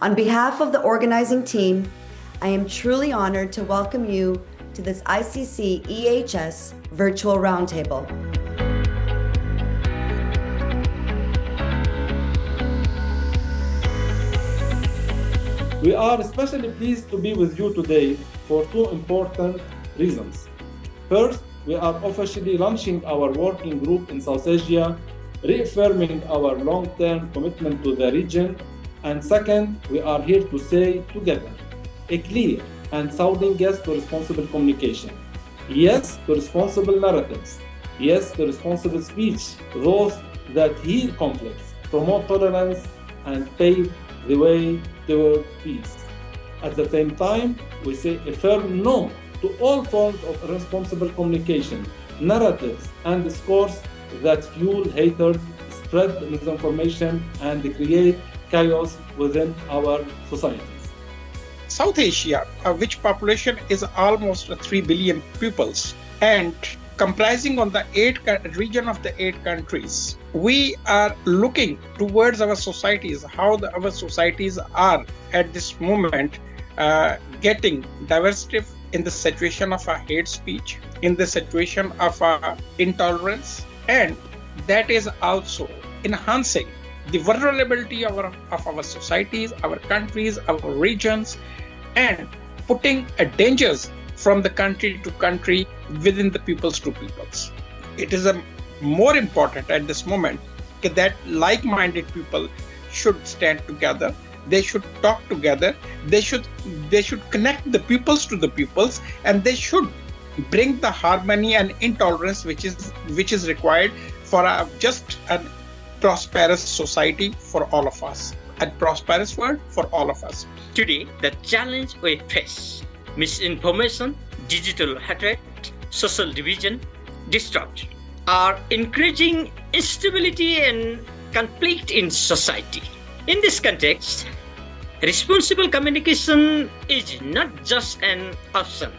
On behalf of the organizing team, I am truly honored to welcome you to this ICCEHS virtual roundtable. We are especially pleased to be with you today for two important reasons. First, we are officially launching our working group in South Asia, reaffirming our long-term commitment to the region. And second, we are here to say together a clear and sounding yes to responsible communication. Yes to responsible narratives. Yes to responsible speech, those that heal conflicts, promote tolerance, and pave the way toward peace. At the same time, we say a firm no to all forms of irresponsible communication, narratives, and discourse that fuel hatred, spread misinformation, and create chaos within our societies. South Asia, which population is almost 3 billion peoples, and comprising on the region of the 8 countries, we are looking towards our societies, how our societies are at this moment getting diversity in the situation of a hate speech, in the situation of intolerance, and that is also enhancing the vulnerability of our societies, our countries, our regions, and putting dangers from the country to country, within the peoples to peoples. It is more important at this moment that like-minded people should stand together. They should talk together. They should connect the peoples to the peoples, and they should bring the harmony and intolerance which is required for just a prosperous society for all of us, a prosperous world for all of us. Today, the challenge we face: misinformation, digital hatred, social division, distrust, are increasing instability and conflict in society. In this context, responsible communication is not just an option,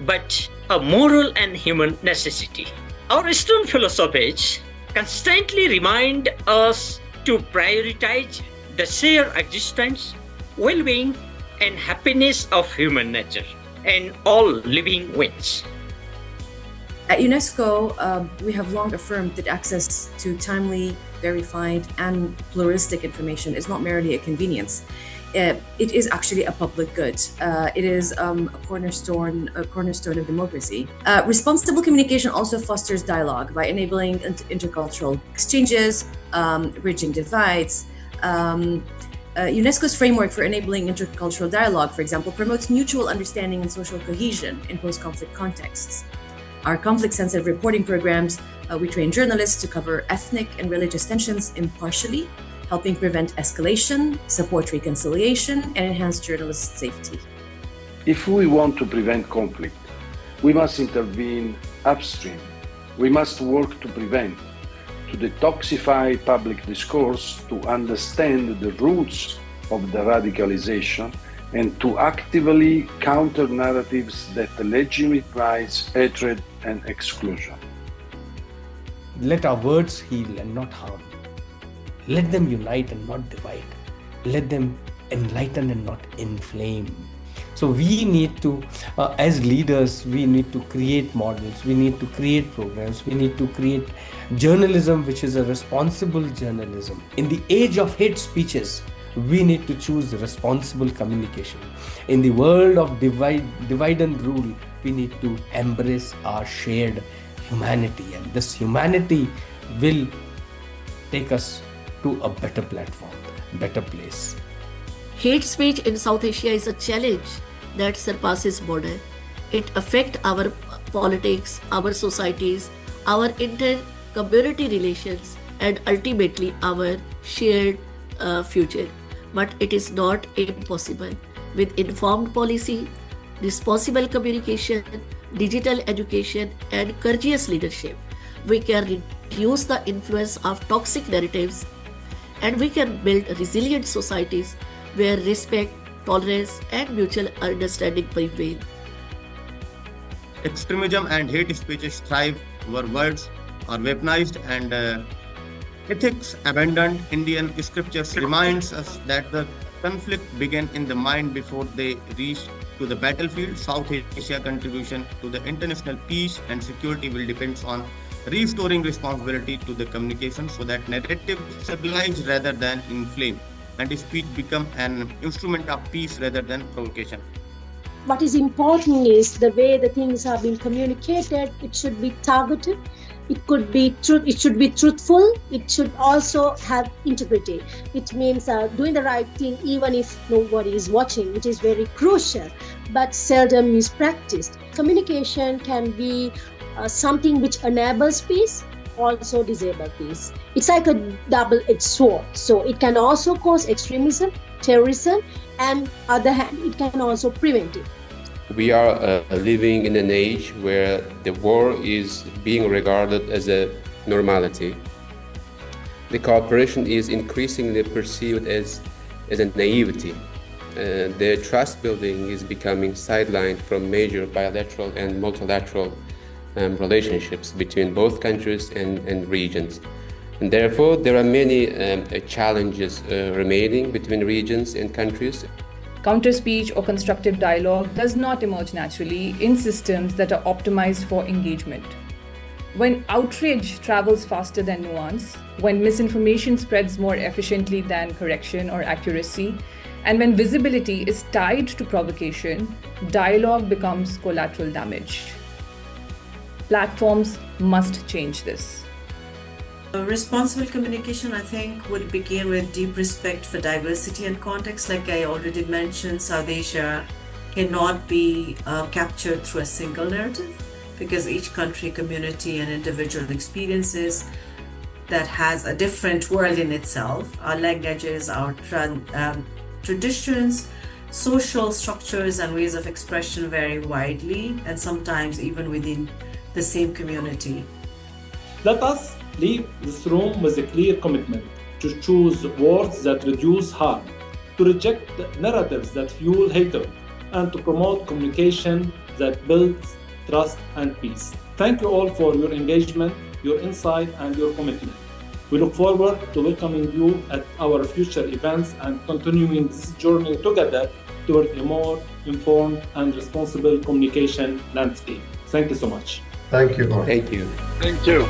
but a moral and human necessity. Our Eastern philosophies constantly remind us to prioritize the shared existence, well-being, and happiness of human nature and all living beings. At UNESCO, we have long affirmed that access to timely, verified, and pluralistic information is not merely a convenience. It is actually a public good. It is a cornerstone of democracy. Responsible communication also fosters dialogue by enabling intercultural exchanges, bridging divides. UNESCO's framework for enabling intercultural dialogue, for example, promotes mutual understanding and social cohesion in post-conflict contexts. Our conflict-sensitive reporting programs, we train journalists to cover ethnic and religious tensions impartially, helping prevent escalation, support reconciliation, and enhance journalist safety. If we want to prevent conflict, we must intervene upstream. We must work to prevent, to detoxify public discourse, to understand the roots of the radicalization, and to actively counter narratives that legitimize hatred and exclusion. Let our words heal and not harm. Let them unite and not divide. Let them enlighten and not inflame. So we need to, as leaders, we need to create models, we need to create programs, we need to create journalism which is a responsible journalism. In the age of hate speeches, we need to choose responsible communication. In the world of divide and rule, we need to embrace our shared humanity, and this humanity will take us to a better platform, better place. Hate speech in South Asia is a challenge that surpasses border. It affects our politics, our societies, our inter-community relations, and ultimately our shared future. But it is not impossible. With informed policy, responsible communication, digital education, and courageous leadership, we can reduce the influence of toxic narratives, and we can build resilient societies where respect, tolerance, and mutual understanding prevail. Extremism and hate speeches thrive where words are weaponized and ethics abandoned. Indian scriptures reminds us that the conflict begin in the mind before they reach to the battlefield. South Asia contribution to the international peace and security will depend on restoring responsibility to the communication so that narrative stabilize rather than inflame and speech become an instrument of peace rather than provocation. What is important is the way the things are being communicated. It should be targeted. It should be truthful. It should also have integrity. It means doing the right thing even if nobody is watching, which is very crucial, but seldom is practiced. Communication can be something which enables peace, also disable peace. It's like a double-edged sword. So it can also cause extremism, terrorism, and other hand, it can also prevent it. We are living in an age where the war is being regarded as a normality. The cooperation is increasingly perceived as a naivety. The trust building is becoming sidelined from major bilateral and multilateral relationships between both countries and regions. And therefore, there are many challenges remaining between regions and countries. Counter-speech or constructive dialogue does not emerge naturally in systems that are optimized for engagement. When outrage travels faster than nuance, when misinformation spreads more efficiently than correction or accuracy, and when visibility is tied to provocation, dialogue becomes collateral damage. Platforms must change this. Responsible communication, I think, would begin with deep respect for diversity and context. Like I already mentioned, South Asia cannot be captured through a single narrative because each country, community, and individual experiences that has a different world in itself. Our languages, our traditions, social structures, and ways of expression vary widely, and sometimes even within the same community. Let us leave this room with a clear commitment to choose words that reduce harm, to reject narratives that fuel hatred, and to promote communication that builds trust and peace. Thank you all for your engagement, your insight, and your commitment. We look forward to welcoming you at our future events and continuing this journey together toward a more informed and responsible communication landscape. Thank you so much. Thank you. Thank you. Thank you.